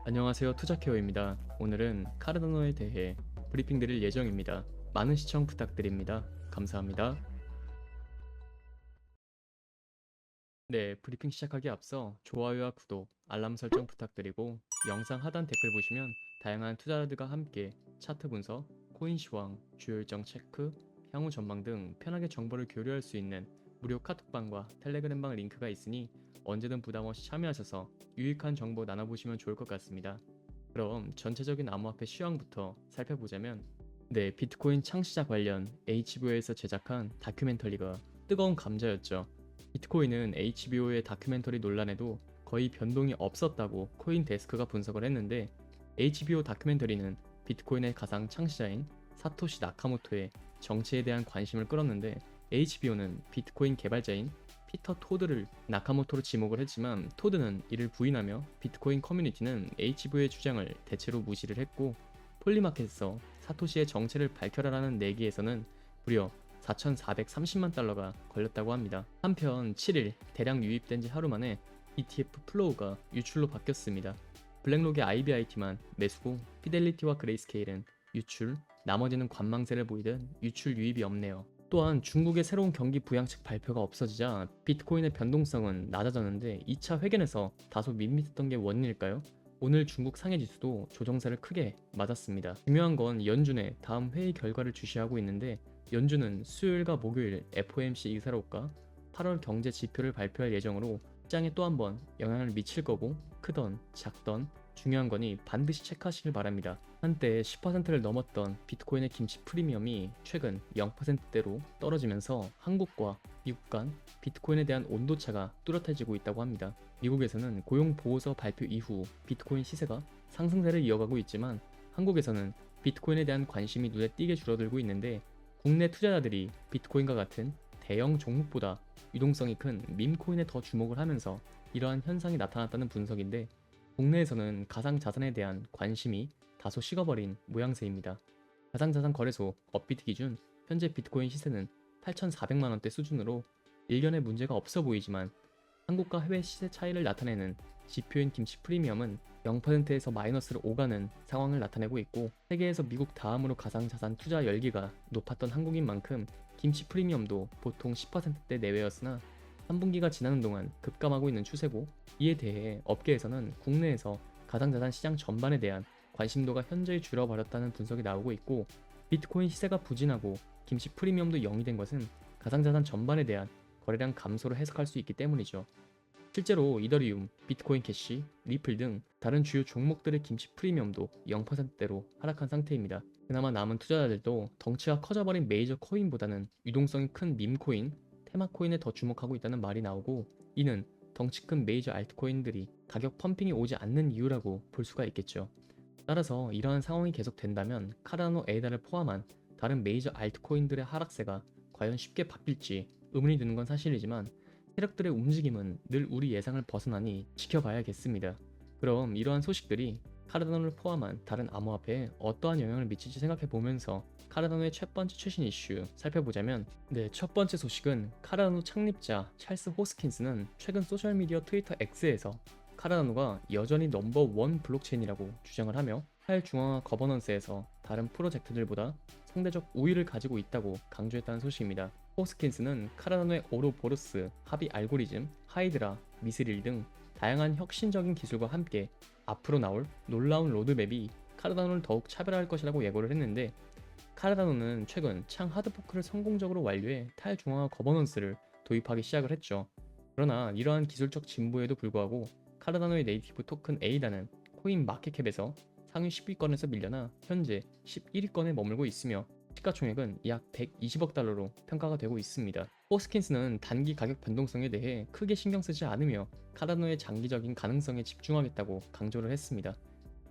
안녕하세요, 투자케어입니다. 오늘은 카르다노에 대해 브리핑 드릴 예정입니다. 많은 시청 부탁드립니다. 감사합니다. 네, 브리핑 시작하기 앞서 좋아요와 구독, 알람 설정 부탁드리고 영상 하단 댓글 보시면 다양한 투자자들과 함께 차트 분석, 코인 시황, 주요 일정 체크, 향후 전망 등 편하게 정보를 교류할 수 있는 무료 카톡방과 텔레그램방 링크가 있으니 언제든 부담 없이 참여하셔서 유익한 정보 나눠보시면 좋을 것 같습니다. 그럼 전체적인 암호화폐 시황부터 살펴보자면 네, 비트코인 창시자 관련 HBO에서 제작한 다큐멘터리가 뜨거운 감자였죠. 비트코인은 HBO의 다큐멘터리 논란에도 거의 변동이 없었다고 코인데스크가 분석을 했는데 HBO 다큐멘터리는 비트코인의 가상 창시자인 사토시 나카모토의 정치에 대한 관심을 끌었는데 HBO는 비트코인 개발자인 피터 토드를 나카모토로 지목을 했지만 토드는 이를 부인하며 비트코인 커뮤니티는 HBO의 주장을 대체로 무시를 했고 폴리마켓에서 사토시의 정체를 밝혀라라는 내기에서는 무려 4,430만 달러가 걸렸다고 합니다. 한편 7일 대량 유입된 지 하루 만에 ETF 플로우가 유출로 바뀌었습니다. 블랙록의 IBIT만 매수고 피델리티와 그레이스케일은 유출, 나머지는 관망세를 보이듯 유출 유입이 없네요. 또한 중국의 새로운 경기 부양책 발표가 없어지자 비트코인의 변동성은 낮아졌는데 2차 회견에서 다소 밋밋했던 게 원인일까요? 오늘 중국 상해지수도 조정세를 크게 맞았습니다. 중요한 건 연준의 다음 회의 결과를 주시하고 있는데 연준은 수요일과 목요일 FOMC 이사록과 8월 경제 지표를 발표할 예정으로 시장에 또 한 번 영향을 미칠 거고 크던 작던 중요한 거니 반드시 체크하시길 바랍니다. 한때 10%를 넘었던 비트코인의 김치 프리미엄이 최근 0%대로 떨어지면서 한국과 미국 간 비트코인에 대한 온도차가 뚜렷해지고 있다고 합니다. 미국에서는 고용보호서 발표 이후 비트코인 시세가 상승세를 이어가고 있지만 한국에서는 비트코인에 대한 관심이 눈에 띄게 줄어들고 있는데 국내 투자자들이 비트코인과 같은 대형 종목보다 유동성이 큰 밈코인에 더 주목을 하면서 이러한 현상이 나타났다는 분석인데 국내에서는 가상자산에 대한 관심이 다소 식어버린 모양새입니다. 가상자산 거래소 업비트 기준 현재 비트코인 시세는 8,400만원대 수준으로 일견에 문제가 없어 보이지만 한국과 해외 시세 차이를 나타내는 지표인 김치 프리미엄은 0%에서 마이너스를 오가는 상황을 나타내고 있고 세계에서 미국 다음으로 가상자산 투자 열기가 높았던 한국인 만큼 김치 프리미엄도 보통 10%대 내외였으나 3분기가 지나는 동안 급감하고 있는 추세고 이에 대해 업계에서는 국내에서 가상자산 시장 전반에 대한 관심도가 현저히 줄어버렸다는 분석이 나오고 있고 비트코인 시세가 부진하고 김치 프리미엄도 0이 된 것은 가상자산 전반에 대한 거래량 감소를 해석할 수 있기 때문이죠. 실제로 이더리움, 비트코인 캐시, 리플 등 다른 주요 종목들의 김치 프리미엄도 0%대로 하락한 상태입니다. 그나마 남은 투자자들도 덩치가 커져버린 메이저 코인보다는 유동성이 큰 밈코인, 테마코인에 더 주목하고 있다는 말이 나오고 이는 덩치 큰 메이저 알트코인들이 가격 펌핑이 오지 않는 이유라고 볼 수가 있겠죠. 따라서 이러한 상황이 계속된다면 카르다노 에이다를 포함한 다른 메이저 알트코인들의 하락세가 과연 쉽게 바뀔지 의문이 드는 건 사실이지만 세력들의 움직임은 늘 우리 예상을 벗어나니 지켜봐야겠습니다. 그럼 이러한 소식들이 카르다노를 포함한 다른 암호화폐에 어떠한 영향을 미칠지 생각해보면서 카르다노의 첫 번째 최신 이슈 살펴보자면 첫 번째 소식은 카르다노 창립자 찰스 호스킨스는 최근 소셜미디어 트위터 X에서 카르다노가 여전히 넘버원 블록체인이라고 주장을 하며 탈중앙화 거버넌스에서 다른 프로젝트들보다 상대적 우위를 가지고 있다고 강조했다는 소식입니다. 호스킨스는 카르다노의 오로보로스, 합의 알고리즘, 하이드라, 미스릴 등 다양한 혁신적인 기술과 함께 앞으로 나올 놀라운 로드맵이 카르다노를 더욱 차별화할 것이라고 예고를 했는데 카르다노는 최근 창 하드포크를 성공적으로 완료해 탈중앙화 거버넌스를 도입하기 시작을 했죠. 그러나 이러한 기술적 진보에도 불구하고 카르다노의 네이티브 토큰 에이다는 코인 마켓캡에서 상위 10위권에서 밀려나 현재 11위권에 머물고 있으며 시가총액은 약 120억 달러로 평가가 되고 있습니다. 호스킨스는 단기 가격 변동성에 대해 크게 신경 쓰지 않으며 카르다노의 장기적인 가능성에 집중하겠다고 강조를 했습니다.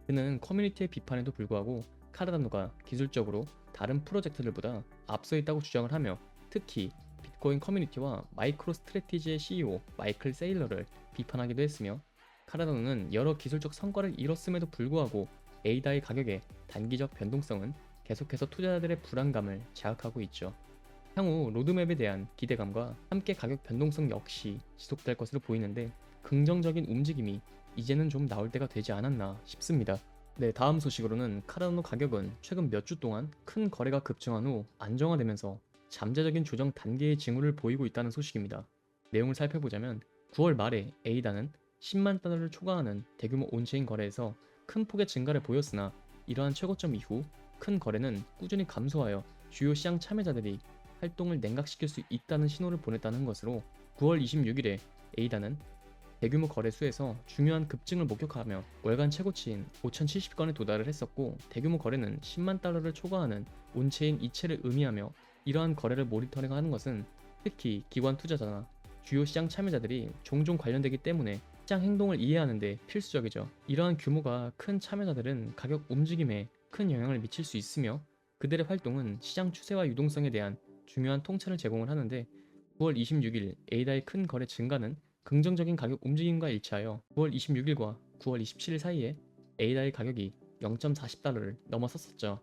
그는 커뮤니티의 비판에도 불구하고 카르다노가 기술적으로 다른 프로젝트들보다 앞서 있다고 주장을 하며 특히 비트코인 커뮤니티와 마이크로 스트래티지의 CEO 마이클 세일러를 비판하기도 했으며 카르다노는 여러 기술적 성과를 이뤘음에도 불구하고 에이다의 가격의 단기적 변동성은 계속해서 투자자들의 불안감을 자극하고 있죠. 향후 로드맵에 대한 기대감과 함께 가격 변동성 역시 지속될 것으로 보이는데 긍정적인 움직임이 이제는 좀 나올 때가 되지 않았나 싶습니다. 네, 다음 소식으로는 카르다노 가격은 최근 몇 주 동안 큰 거래가 급증한 후 안정화되면서 잠재적인 조정 단계의 징후를 보이고 있다는 소식입니다. 내용을 살펴보자면 9월 말에 에이다는 10만 달러를 초과하는 대규모 온체인 거래에서 큰 폭의 증가를 보였으나 이러한 최고점 이후 큰 거래는 꾸준히 감소하여 주요 시장 참여자들이 활동을 냉각시킬 수 있다는 신호를 보냈다는 것으로 9월 26일에 에이다는 대규모 거래수에서 중요한 급증을 목격하며 월간 최고치인 5,070건에 도달을 했었고, 대규모 거래는 10만 달러를 초과하는 온체인 이체를 의미하며, 이러한 거래를 모니터링하는 것은 특히 기관 투자자나 주요 시장 참여자들이 종종 관련되기 때문에 시장 행동을 이해하는 데 필수적이죠. 이러한 규모가 큰 참여자들은 가격 움직임에 큰 영향을 미칠 수 있으며, 그들의 활동은 시장 추세와 유동성에 대한 중요한 통찰을 제공을 하는데, 9월 26일 에이다의 큰 거래 증가는 긍정적인 가격 움직임과 일치하여 9월 26일과 9월 27일 사이에 에이다의 가격이 0.40달러를 넘어섰었죠.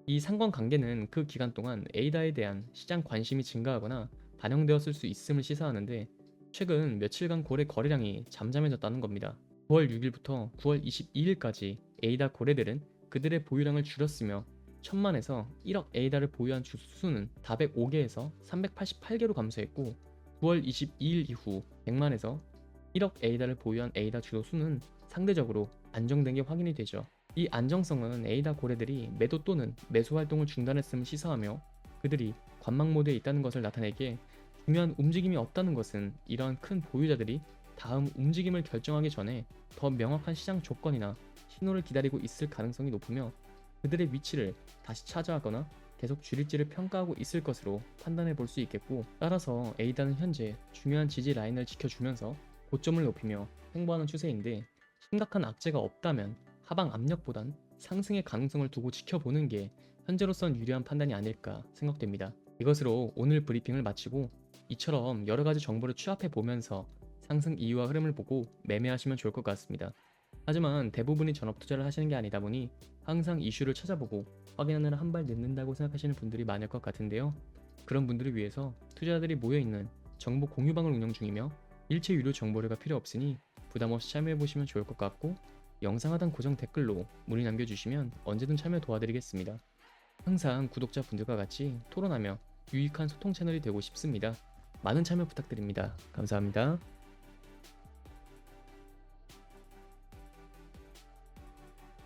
이 상관관계는 그 기간 동안 에이다에 대한 시장 관심이 증가하거나 반영되었을 수 있음을 시사하는데, 최근 며칠간 고래 거래량이 잠잠해졌다는 겁니다. 9월 6일부터 9월 22일까지 에이다 고래들은 그들의 보유량을 줄였으며 1000만에서 1억 에이다를 보유한 주 수는 405개에서 388개로 감소했고, 9월 22일 이후 100만에서 1억 에이다를 보유한 에이다 주도 수는 상대적으로 안정된 게 확인이 되죠. 이 안정성은 에이다 고래들이 매도 또는 매수 활동을 중단했음을 시사하며, 그들이 관망 모드에 있다는 것을 나타내기에 중요한 움직임이 없다는 것은 이러한 큰 보유자들이 다음 움직임을 결정하기 전에 더 명확한 시장 조건이나 신호를 기다리고 있을 가능성이 높으며, 그들의 위치를 다시 차지하거나 계속 줄일지를 평가하고 있을 것으로 판단해 볼 수 있겠고, 따라서 에이다는 현재 중요한 지지 라인을 지켜주면서 고점을 높이며 횡보하는 추세인데, 심각한 악재가 없다면 하방 압력보단 상승의 가능성을 두고 지켜보는 게 현재로선 유리한 판단이 아닐까 생각됩니다. 이것으로 오늘 브리핑을 마치고, 이처럼 여러 가지 정보를 취합해 보면서 상승 이유와 흐름을 보고 매매하시면 좋을 것 같습니다. 하지만 대부분이 전업 투자를 하시는 게 아니다 보니 항상 이슈를 찾아보고 확인하느라 한 발 늦는다고 생각하시는 분들이 많을 것 같은데요. 그런 분들을 위해서 투자자들이 모여있는 정보 공유방을 운영 중이며 일체 유료 정보료가 필요 없으니 부담 없이 참여해보시면 좋을 것 같고, 영상 하단 고정 댓글로 문의 남겨주시면 언제든 참여 도와드리겠습니다. 항상 구독자분들과 같이 토론하며 유익한 소통 채널이 되고 싶습니다. 많은 참여 부탁드립니다. 감사합니다.